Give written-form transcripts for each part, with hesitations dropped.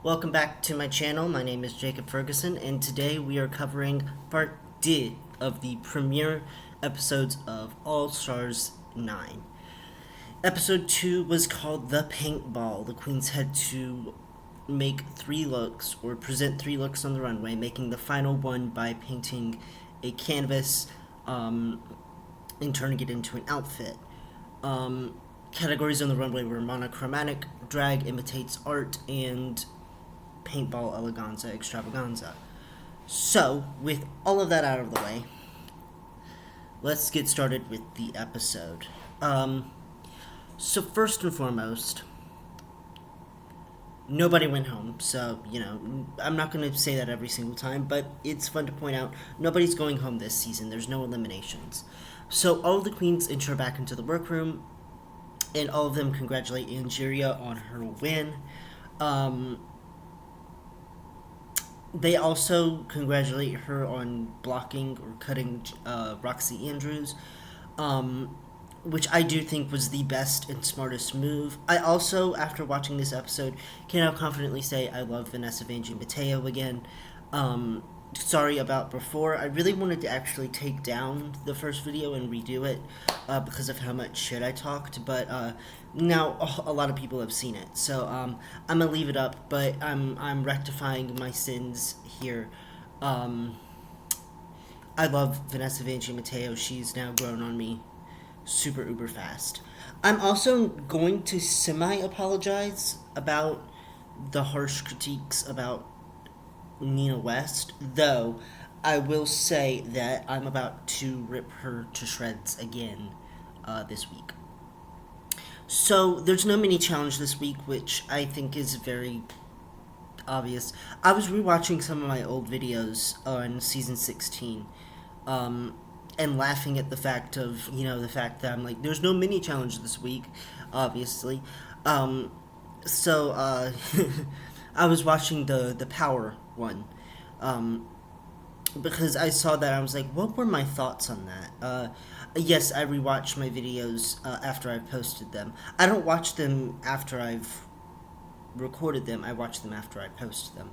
Welcome back to my channel. My name is Jacob Ferguson, and today we are covering part 2 of the premiere episodes of All Stars 9. Episode 2 was called The Paintball. The queens had to make 3 looks, or present 3 looks on the runway, making the final one by painting a canvas and turning it into an outfit. Categories on the runway were monochromatic, drag imitates art, and paintball eleganza extravaganza. So, with all of that out of the way, let's get started with the episode. So first and foremost, nobody went home. So, I'm not going to say that every single time, but it's fun to point out nobody's going home this season. There's no eliminations. So all of the queens enter back into the workroom, and all of them congratulate Angeria on her win. They also congratulate her on blocking or cutting Roxy Andrews, which I do think was the best and smartest move. I also, after watching this episode, can now confidently say I love Vanessa Vanjie Mateo again. Sorry about before. I really wanted to actually take down the first video and redo it because of how much shit I talked, but now a lot of people have seen it, so I'm gonna leave it up. But I'm rectifying my sins here. I love Vanessa Vanjie Mateo. She's now grown on me super uber fast. I'm also going to semi-apologize about the harsh critiques about Nina West, though I will say that I'm about to rip her to shreds again this week. So there's no mini challenge this week, which I think is very obvious. I was rewatching some of my old videos on season 16, and laughing at the fact that I'm like, there's no mini challenge this week, obviously. So I was watching the Power one, because I saw that. I was like, what were my thoughts on that? Yes, I rewatch my videos after I've posted them. I don't watch them after I've recorded them. I watch them after I post them.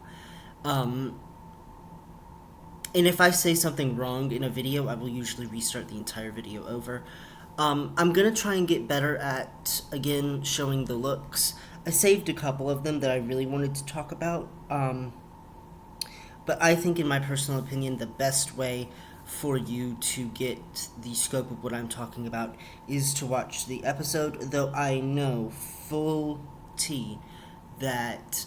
And if I say something wrong in a video, I will usually restart the entire video over. I'm gonna try and get better at, again, showing the looks. I saved a couple of them that I really wanted to talk about. But I think, in my personal opinion, the best way for you to get the scope of what I'm talking about is to watch the episode, though I know full T that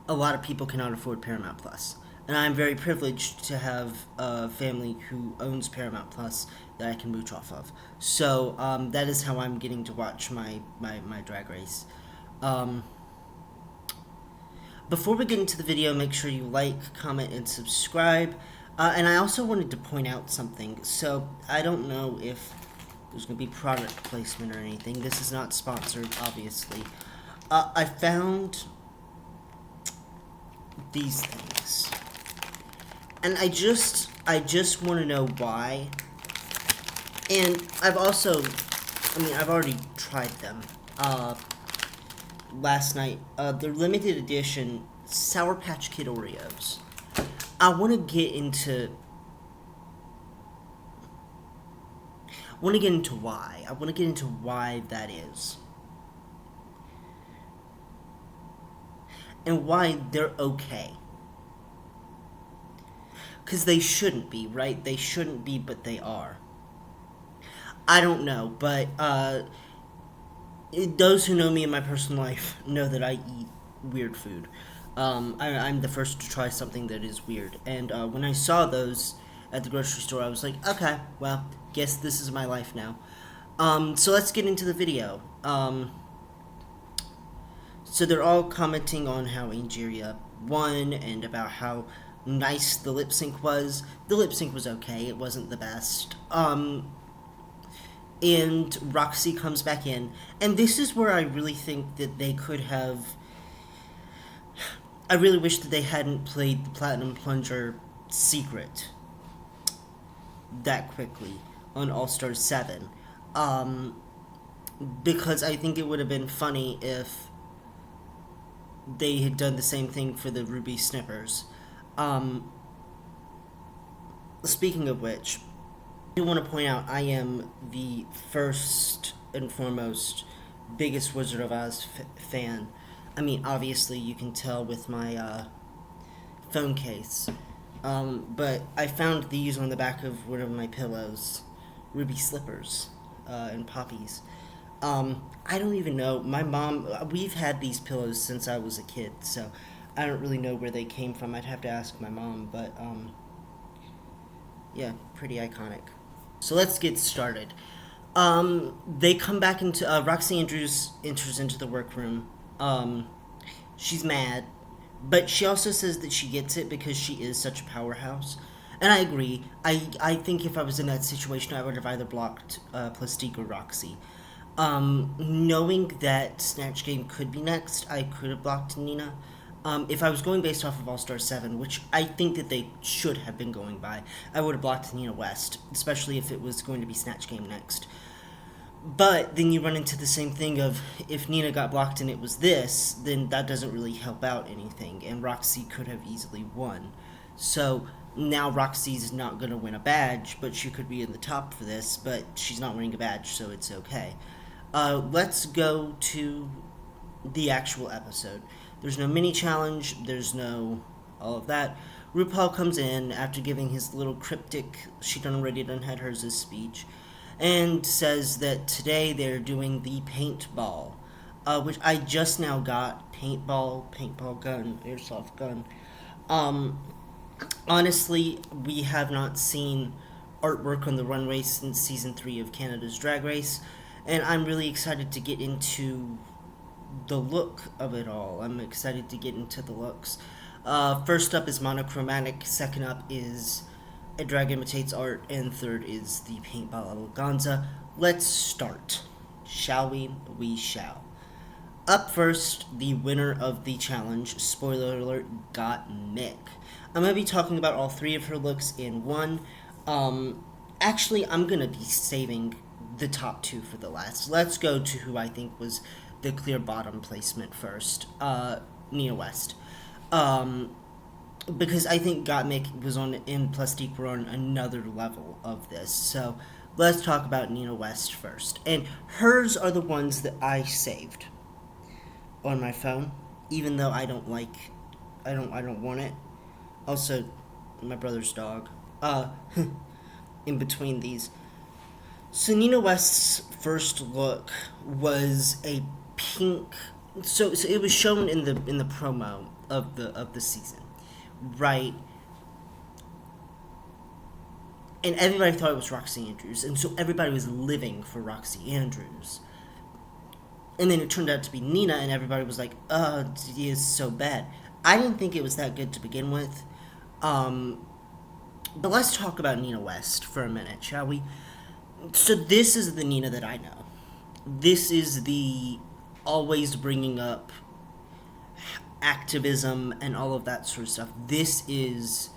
a lot of people cannot afford Paramount Plus. And I'm very privileged to have a family who owns Paramount Plus that I can mooch off of. So that is how I'm getting to watch my Drag Race. Before we get into the video, make sure you like, comment, and subscribe. And I also wanted to point out something. So I don't know if there's going to be product placement or anything. This is not sponsored, obviously. I found these things, and I just want to know why. And I've already tried them last night. They're limited edition Sour Patch Kid Oreos. I want to get into why. I want to get into why that is, and why they're okay. Because they shouldn't be, right? They shouldn't be, but they are. I don't know, but those who know me in my personal life know that I eat weird food. I'm the first to try something that is weird. And when I saw those at the grocery store, I was like, okay, well, guess this is my life now. So let's get into the video. So they're all commenting on how Angeria won and about how nice the lip sync was. The lip sync was okay. It wasn't the best. And Roxy comes back in. And this is where I really think that they could have... I really wish that they hadn't played the Platinum Plunger secret that quickly on All Stars 7. Because I think it would have been funny if they had done the same thing for the Ruby Snippers. Um, Speaking of which, I do want to point out I am the first and foremost biggest Wizard of Oz fan. I mean, obviously, you can tell with my phone case. But I found these on the back of one of my pillows, Ruby Slippers and Poppies. I don't even know. My mom, we've had these pillows since I was a kid, so I don't really know where they came from. I'd have to ask my mom, but yeah, pretty iconic. So let's get started. They come back into Roxy Andrews enters into the workroom. She's mad, but she also says that she gets it because she is such a powerhouse. And I agree. I think if I was in that situation, I would have either blocked Plastique or Roxy. Knowing that Snatch Game could be next, I could have blocked Nina. If I was going based off of All Star 7, which I think that they should have been going by, I would have blocked Nina West, especially if it was going to be Snatch Game next. But then you run into the same thing of if Nina got blocked and it was this, then that doesn't really help out anything, and Roxy could have easily won. So now Roxy's not going to win a badge, but she could be in the top for this, but she's not winning a badge, so it's okay. Let's go to the actual episode. There's no mini challenge, there's no all of that. RuPaul comes in after giving his little cryptic "she done already done had hers" speech, and says that today they're doing the paintball, which I just now got. Paintball gun, airsoft gun. Um, Honestly, we have not seen artwork on the runway since season 3 of Canada's Drag Race, and I'm really excited to get into the look of it all. I'm excited to get into the looks. First up is monochromatic. Second up is a drag imitates art, and third is the paintball eleganza. Let's start. Shall we? We shall. Up first, the winner of the challenge, spoiler alert, Gottmik. I'm going to be talking about all three of her looks in one. Actually, I'm going to be saving the top two for the last. Let's go to who I think was the clear bottom placement first, Nia West. Because I think Gottmik was on in Plastique were on another level of this. So let's talk about Nina West first. And hers are the ones that I saved on my phone, even though I don't want it. Also, my brother's dog. In between these. So Nina West's first look was a pink. So it was shown in the promo of the season, right? And everybody thought it was Roxy Andrews, and so everybody was living for Roxy Andrews. And then it turned out to be Nina, and everybody was like, "Oh, he is so bad." I didn't think it was that good to begin with. But let's talk about Nina West for a minute, shall we? So this is the Nina that I know. This is the always bringing up activism and all of that sort of stuff. This is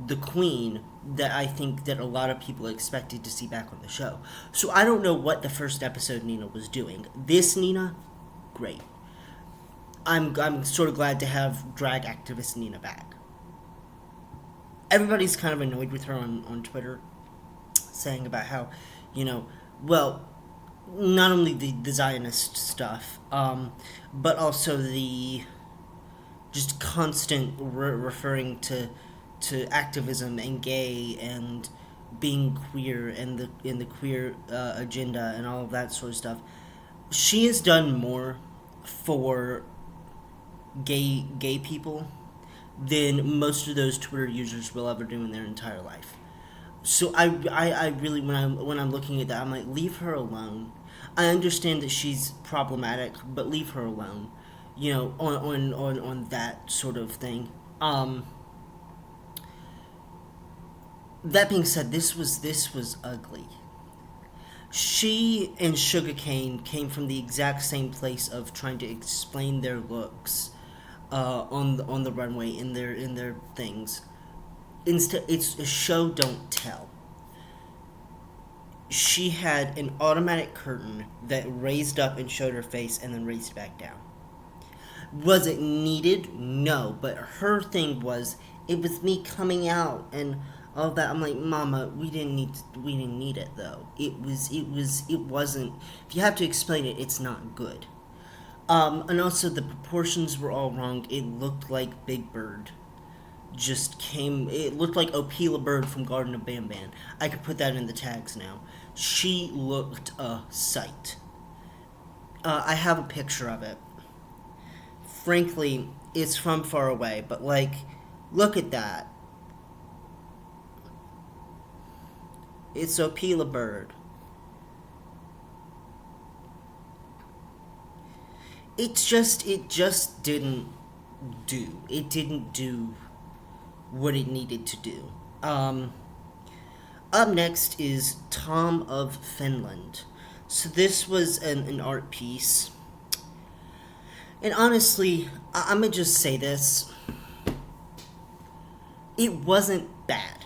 the queen that I think that a lot of people expected to see back on the show. So I don't know what the first episode Nina was doing. This Nina, great. I'm sort of glad to have drag activist Nina back. Everybody's kind of annoyed with her on Twitter, saying about how, well, not only the Zionist stuff, but also the just constant referring to activism and gay and being queer and the queer agenda and all of that sort of stuff. She has done more for gay people than most of those Twitter users will ever do in their entire life. So I really when I'm looking at that, I'm like, leave her alone. I understand that she's problematic, but leave her alone. On that sort of thing. That being said, this was ugly. She and Sugarcane came from the exact same place of trying to explain their looks on the runway in their things. Instead, it's a show don't tell. She had an automatic curtain that raised up and showed her face and then raised back down. Was it needed? No, but her thing was it was me coming out and all that. I'm like, Mama, we didn't need it though. It wasn't. If you have to explain it, it's not good. And also the proportions were all wrong. It looked like Big Bird just came. It looked like Opila Bird from Garden of Banban. I could put that in the tags now. She looked a sight. I have a picture of it. Frankly, it's from far away, but like, look at that. It's Opila Bird. It just didn't do. It didn't do what it needed to do. Up next is Tom of Finland. So this was an art piece. And honestly, I'm gonna just say this. It wasn't bad.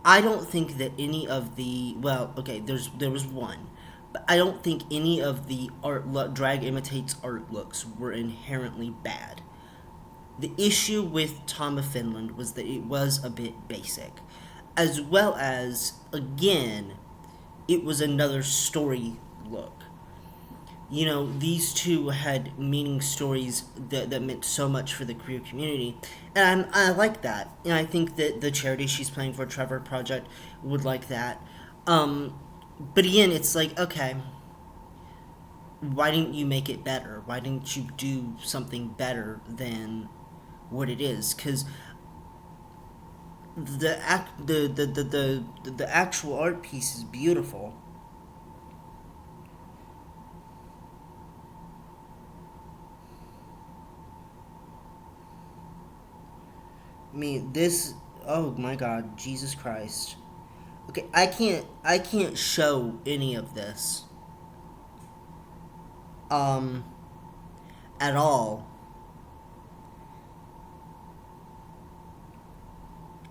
I don't think that any of the, well, okay, there was one, but I don't think any of the drag imitates art looks were inherently bad. The issue with Tom of Finland was that it was a bit basic, as well as, again, it was another story look. You know, these two had meaning stories that meant so much for the queer community, and I like that. And I think that the charity she's playing for, Trevor Project, would like that. But again, it's like, okay, why didn't you make it better? Why didn't you do something better than what it is? Because the actual art piece is beautiful. I mean, this. Oh my God, Jesus Christ. Okay, I can't show any of this. Um, at all.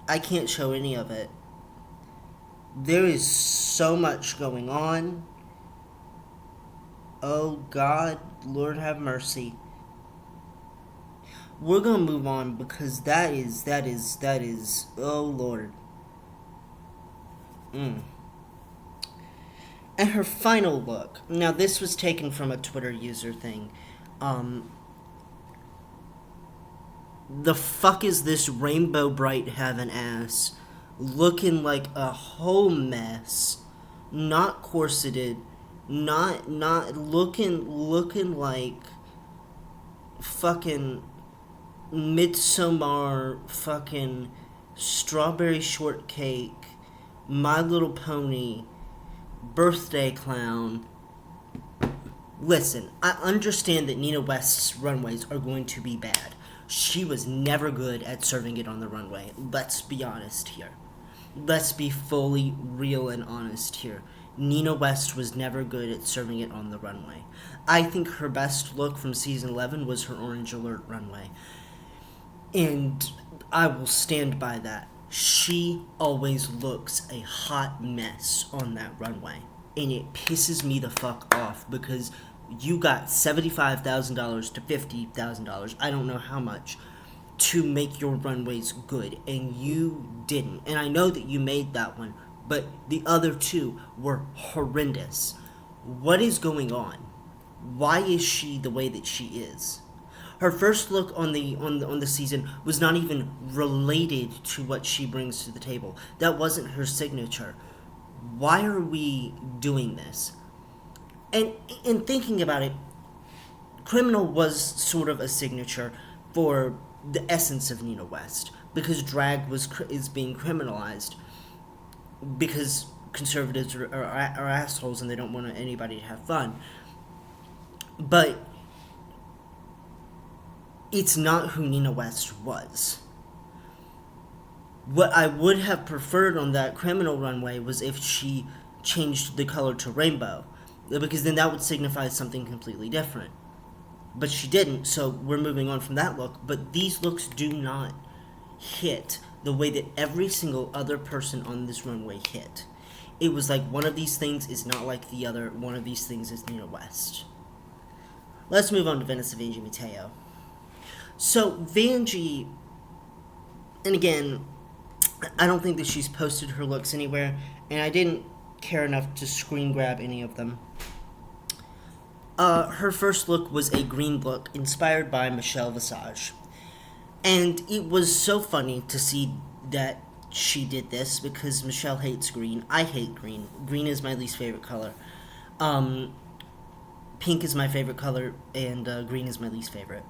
I can't show any of it. There is so much going on. Oh God, Lord have mercy. We're gonna move on because that is. Oh Lord. Mm. And her final look. Now, this was taken from a Twitter user thing. Um, the fuck is this Rainbow Bright having ass looking like a whole mess, not corseted, not looking like fucking Midsommar, fucking Strawberry Shortcake, My Little Pony, Birthday Clown. Listen, I understand that Nina West's runways are going to be bad. She was never good at serving it on the runway. Let's be honest here. Let's be fully real and honest here. Nina West was never good at serving it on the runway. I think her best look from season 11 was her Orange Alert runway. And I will stand by that. She always looks a hot mess on that runway. And it pisses me the fuck off because you got $75,000 to $50,000, I don't know how much, to make your runways good, and you didn't. And I know that you made that one, but the other two were horrendous. What is going on? Why is she the way that she is? Her first look on the season was not even related to what she brings to the table. That wasn't her signature. Why are we doing this? And in thinking about it, Criminal was sort of a signature for the essence of Nina West, because drag is being criminalized because conservatives are assholes and they don't want anybody to have fun. But it's not who Nina West was. What I would have preferred on that Criminal runway was if she changed the color to rainbow, because then that would signify something completely different. But she didn't, so we're moving on from that look. But these looks do not hit the way that every single other person on this runway hit. It was like one of these things is not like the other, one of these things is Nina West. Let's move on to Vanessa Vanjie Mateo. So Vanjie, and again, I don't think that she's posted her looks anywhere, and I didn't care enough to screen grab any of them. Her first look was a green look inspired by Michelle Visage. And it was so funny to see that she did this because Michelle hates green. I hate green. Green is my least favorite color. Pink is my favorite color, and green is my least favorite.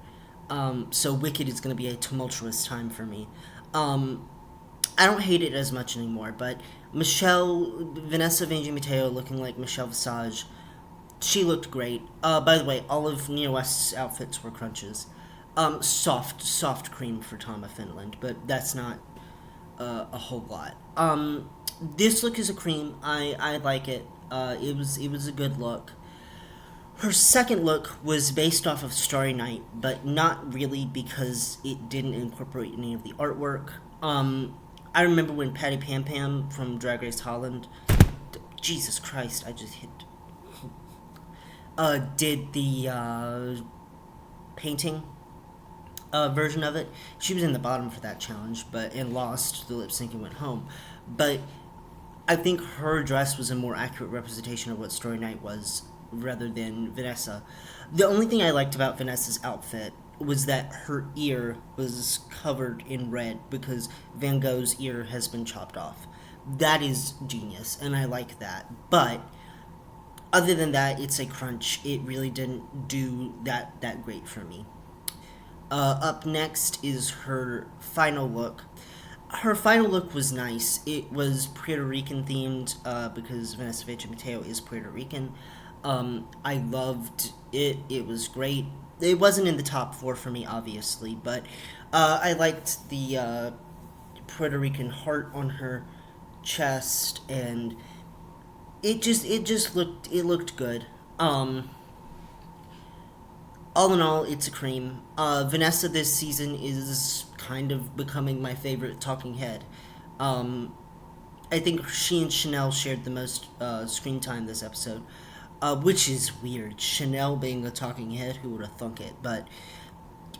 So Wicked is going to be a tumultuous time for me. I don't hate it as much anymore, but Vanessa Vanjie Mateo looking like Michelle Visage, she looked great. By the way, all of Nina West's outfits were crunches. Soft cream for Tama Finland, but that's not a whole lot. This look is a cream. I like it. It was a good look. Her second look was based off of Starry Night, but not really because it didn't incorporate any of the artwork. I remember when Patty Pam Pam from Drag Race Holland, Jesus Christ, I just hit, did the painting version of it. She was in the bottom for that challenge, and lost the lip sync and went home. But I think her dress was a more accurate representation of what Starry Night was rather than Vanessa. The only thing I liked about Vanessa's outfit was that her ear was covered in red because Van Gogh's ear has been chopped off. That is genius, and I like that. But other than that, it's a crunch. It really didn't do that great for me. Up next is her final look. Her final look was nice. It was Puerto Rican themed because Vanessa Vanjie Mateo is Puerto Rican. I loved it. It was great. It wasn't in the top 4 for me, obviously, but I liked the Puerto Rican heart on her chest, and it looked good. All in all, it's a cream. Vanessa this season is kind of becoming my favorite talking head. I think she and Chanel shared the most screen time this episode, which is weird. Chanel being a talking head, who would have thunk it? But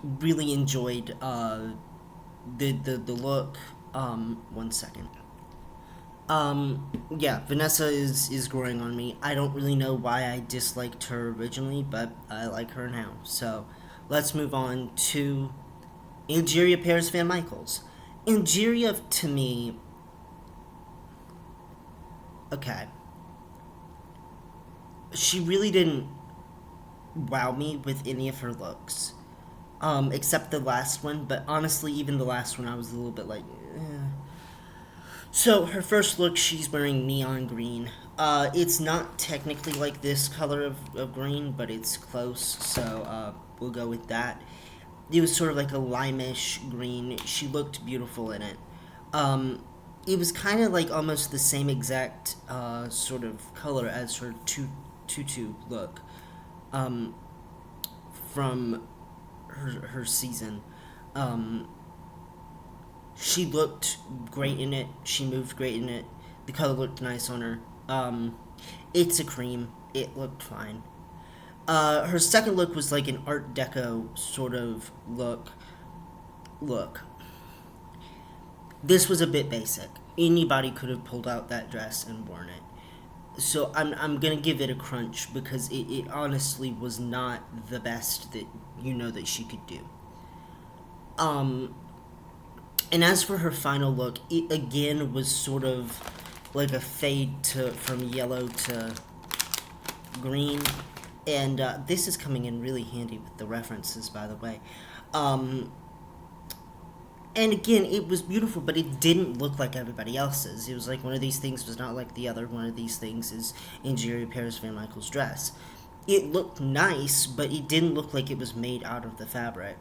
really enjoyed the look. 1 second. Yeah, Vanessa is growing on me. I don't really know why I disliked her originally, but I like her now. So, let's move on to Angeria Paris Van Michaels. Angeria, to me... Okay. She really didn't wow me with any of her looks. Except the last one, but honestly, even the last one, I was a little bit like... So, her first look, she's wearing neon green. It's not technically like this color of green, but it's close, so we'll go with that. It was sort of like a lime-ish green. She looked beautiful in it. It was kind of like almost the same exact sort of color as her tutu look from her season. She looked great in it. She moved great in it. The color looked nice on her. It's a cream. It looked fine. Her second look was like an Art Deco sort of look. This was a bit basic. Anybody could have pulled out that dress and worn it. So I'm gonna give it a crunch because it honestly was not the best that that she could do. And as for her final look, it again was sort of like a fade from yellow to green. And this is coming in really handy with the references, by the way. And again, it was beautiful, but it didn't look like everybody else's. It was like one of these things was not like the other. One of these things is Angeria Paris Van Michaels' dress. It looked nice, but it didn't look like it was made out of the fabric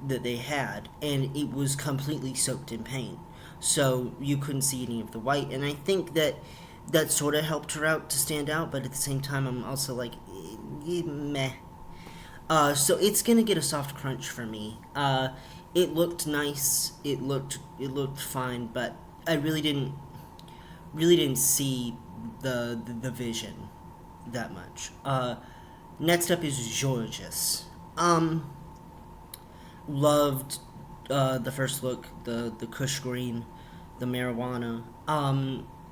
that they had, and it was completely soaked in paint, so you couldn't see any of the white. And I think that sort of helped her out to stand out, but at the same time, I'm also like, meh. So it's gonna get a soft crunch for me. It looked nice. It looked fine, but I really didn't see the vision that much. Next up is Georges. Loved the first look, the Kush green, the marijuana.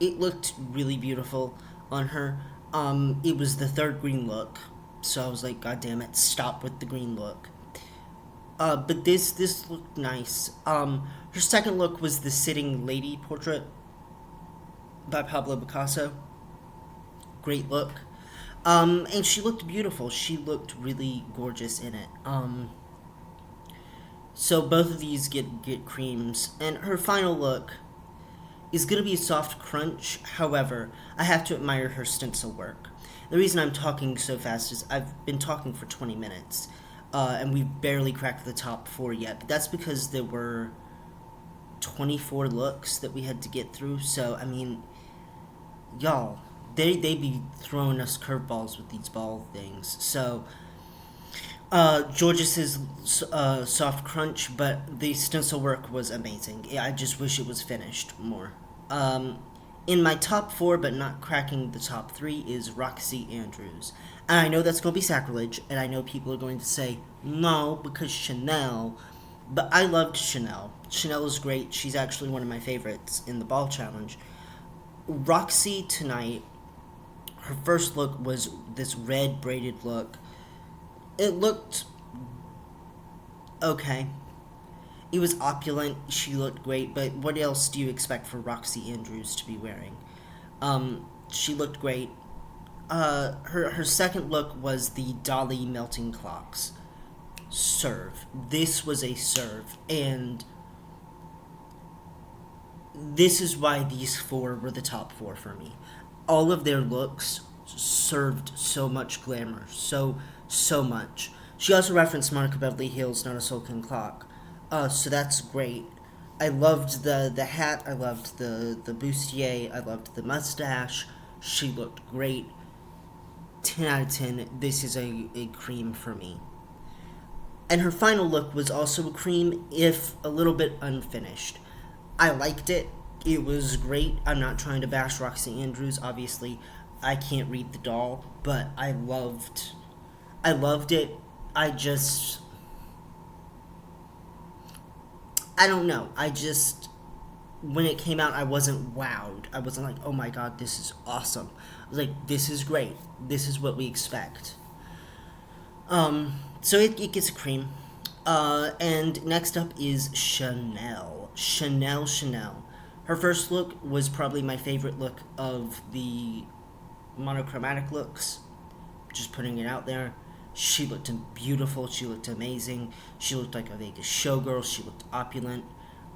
It looked really beautiful on her. It was the third green look, so I was like, God damn it, stop with the green look. But this looked nice. Her second look was the sitting lady portrait by Pablo Picasso. Great look. And she looked beautiful. She looked really gorgeous in it. So both of these get creams, and her final look is gonna be a soft crunch. However, I have to admire her stencil work. The reason I'm talking so fast is I've been talking for 20 minutes, and we've barely cracked the top 4 yet. But that's because there were 24 looks that we had to get through. So I mean, y'all, they be throwing us curveballs with these ball things. So Georges's soft crunch, but the stencil work was amazing. I just wish it was finished more. In my top 4, but not cracking the top 3, is Roxy Andrews. And I know that's going to be sacrilege, and I know people are going to say, no, because Chanel. But I loved Chanel. Chanel is great. She's actually one of my favorites in the ball challenge. Roxy tonight, her first look was this red braided look. It looked okay. It was opulent. She looked great, but what else do you expect for Roxy Andrews to be wearing? She looked great. Her second look was the Dolly melting clocks. Serve. This was a serve, and this is why these 4 were the top 4 for me. All of their looks served so much glamour, so much. She also referenced Monica Beverly Hills, Not a Soul Can Clock, so that's great. I loved the hat, I loved the bustier, I loved the mustache. She looked great. 10 out of 10. This is a cream for me. And her final look was also a cream, if a little bit unfinished. I liked it. It was great. I'm not trying to bash Roxy Andrews. Obviously, I can't read the doll, but I loved it. I don't know. When it came out, I wasn't wowed. I wasn't like, oh my god, this is awesome. I was like, this is great. This is what we expect. So it gets a cream. And next up is Chanel. Chanel. Her first look was probably my favorite look of the monochromatic looks. Just putting it out there. She looked beautiful. She looked amazing. She looked like a Vegas showgirl. She looked opulent.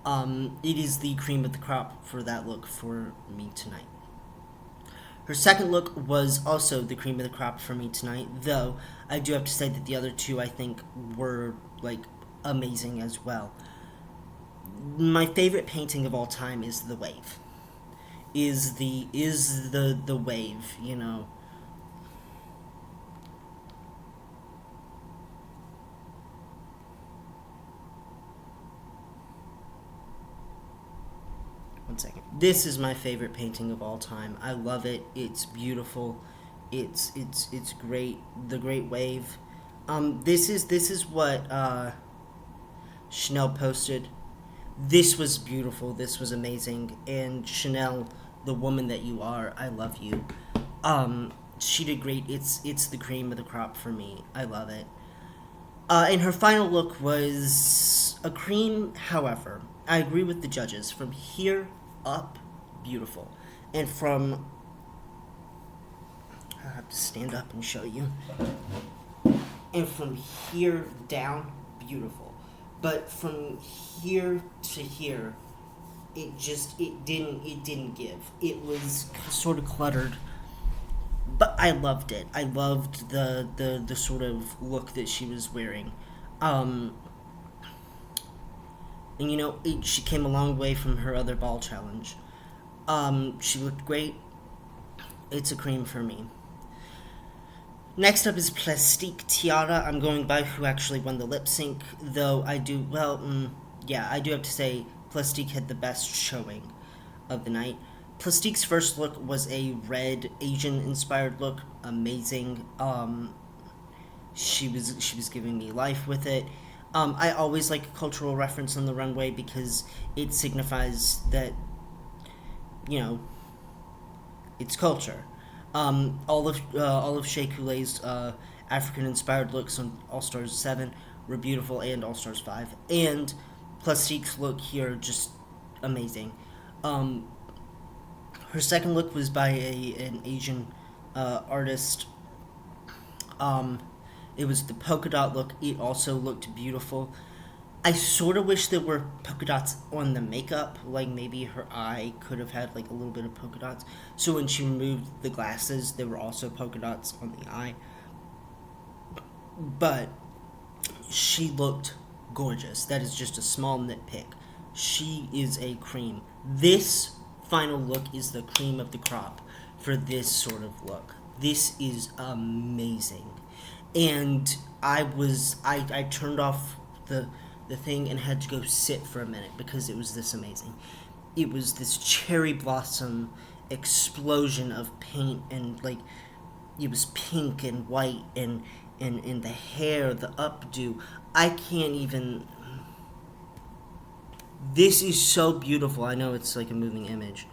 It is the cream of the crop for that look for me tonight. Her second look was also the cream of the crop for me tonight, though I do have to say that the other 2 I think were like amazing as well. My favorite painting of all time is The Wave. Is the wave, you know. One second. This is my favorite painting of all time. I love it. It's beautiful. It's great. The Great Wave. This is what Chanel posted. This was beautiful. This was amazing. And Chanel, the woman that you are, I love you. She did great. It's the cream of the crop for me. I love it. And her final look was a cream. However, I agree with the judges. From here up, beautiful. And from... I have to stand up and show you. And from here down, beautiful. But from here to here, it didn't give. It was sort of cluttered. But I loved it. I loved the sort of look that she was wearing. And you know, she came a long way from her other ball challenge. She looked great. It's a cream for me. Next up is Plastique Tiara. I'm going by who actually won the lip sync, though I do have to say Plastique had the best showing of the night. Plastique's first look was a red Asian inspired look, amazing. She was giving me life with it. I always like a cultural reference on the runway because it signifies that, you know, it's culture. All of Shea Coulee's African inspired looks on All Stars 7 were beautiful, and All Stars 5. And Plastique's look here just amazing. Um, Her second look was by an Asian artist. Um, it was the polka dot look. It also looked beautiful. I sort of wish there were polka dots on the makeup. Like maybe her eye could have had like a little bit of polka dots. So when she removed the glasses, there were also polka dots on the eye. But she looked gorgeous. That is just a small nitpick. She is a cream. This final look is the cream of the crop for this sort of look. This is amazing. And I turned off the thing and had to go sit for a minute because it was this amazing. It was this cherry blossom explosion of paint, and like it was pink and white, and the hair, the updo. I can't even. This is so beautiful. I know it's like a moving image,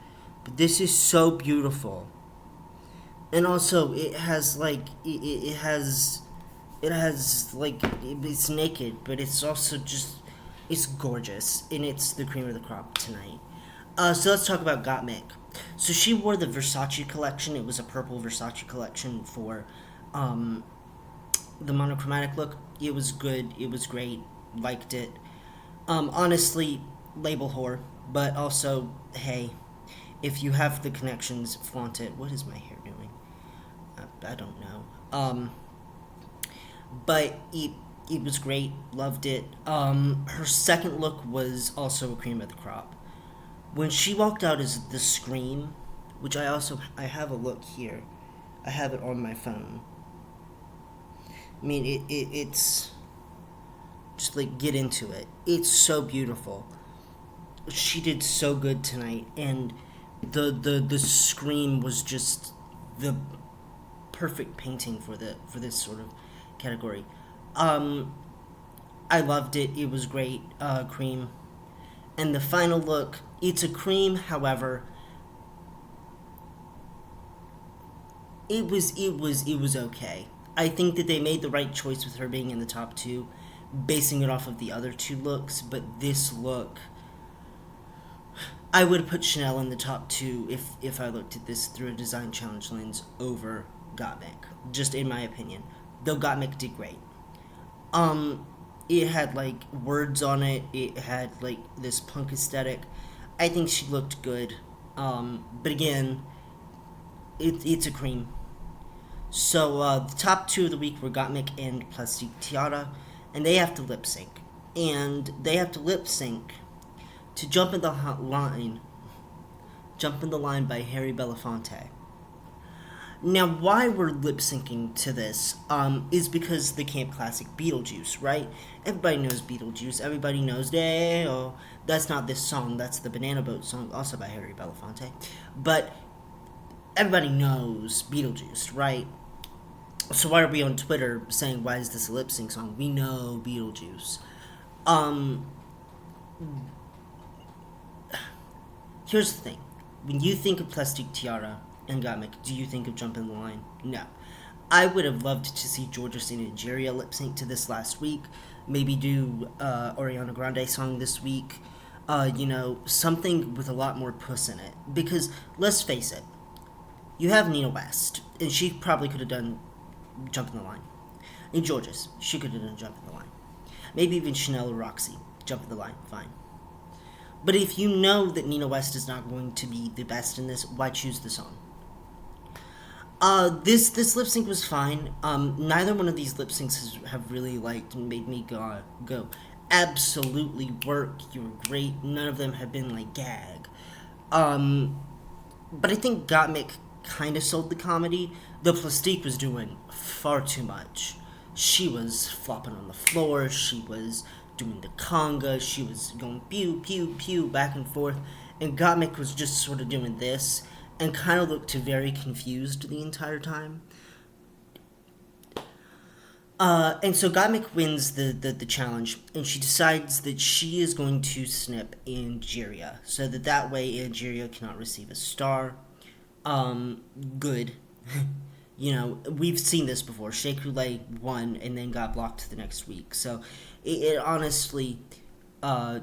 but this is so beautiful. And also, it has like it has like it's naked, but it's also just it's gorgeous, and it's the cream of the crop tonight. So let's talk about Gottmik. So she wore the Versace collection. It was a purple Versace collection for um, the monochromatic look. It was good. It was great. Liked it. Honestly, label whore, but also, hey, if you have the connections, flaunt it. What is my hair doing? I don't know. But it was great. Loved it. Her second look was also a cream of the crop. When she walked out as the Scream, which I have a look here. I have it on my phone. I mean, it's just like get into it. It's so beautiful. She did so good tonight, and the Scream was just the perfect painting for this sort of category. Um, I loved it. It was great. Cream. And the final look, it's a cream. However, it was okay. I think that they made the right choice with her being in the top two, basing it off of the other two looks. But this look, I would put Chanel in the top two if I looked at this through a design challenge lens over Gottmik. Just in my opinion, though Gottmik did great. It had like words on it. It had like this punk aesthetic. I think she looked good. But again, it's a cream. So the top two of the week were Gottmik and Plastique Tiara, and they have to lip sync, and they have to lip sync to Jump in the Line by Harry Belafonte. Now, why we're lip syncing to this is because the camp classic Beetlejuice, right? Everybody knows Beetlejuice. Everybody knows, oh, that's not this song. That's the Banana Boat song, also by Harry Belafonte. But everybody knows Beetlejuice, right? So why are we on Twitter saying, why is this a lip sync song? We know Beetlejuice. Here's the thing. When you think of Plastique Tiara and Gottmik, do you think of Jump in the Line? No. I would have loved to see Georgia St. Nigeria lip sync to this last week. Maybe do Ariana Grande song this week. Something with a lot more puss in it. Because, let's face it, you have Nina West, and she probably could have done Jump in the Line. And Georges, she could have done Jump in the Line. Maybe even Chanel or Roxy, Jump in the Line, fine. But if you know that Nina West is not going to be the best in this, why choose the song? This lip sync was fine. Neither one of these lip syncs have really made me go absolutely work. You were great. None of them have been like gag. But I think Gottmik kind of sold the comedy. The Plastique was doing far too much. She was flopping on the floor. She was doing the conga. She was going pew pew pew back and forth, and Gottmik was just sort of doing this and kind of looked very confused the entire time. And so Gottmik wins the challenge, and she decides that she is going to snip Angeria, so that way Angeria cannot receive a star. Good. You know, we've seen this before. Shea Coulee won and then got blocked the next week. So it honestly, uh,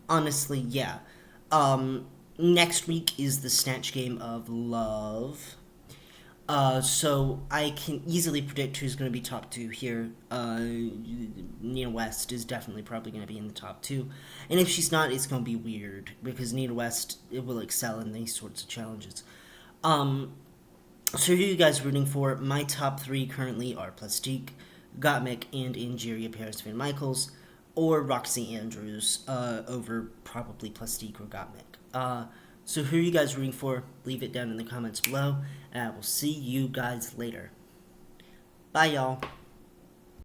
honestly, yeah. Next week is the Snatch Game of Love. So I can easily predict who's going to be top two here. Nina West is definitely probably going to be in the top two, and if she's not, it's going to be weird because Nina West it will excel in these sorts of challenges. Um, so who are you guys rooting for? My top three currently are Plastique, Gottmik, and Angeria Paris Van Michaels, or Roxy Andrews over probably Plastique or Gottmik. So who are you guys rooting for? Leave it down in the comments below, and I will see you guys later. Bye, y'all.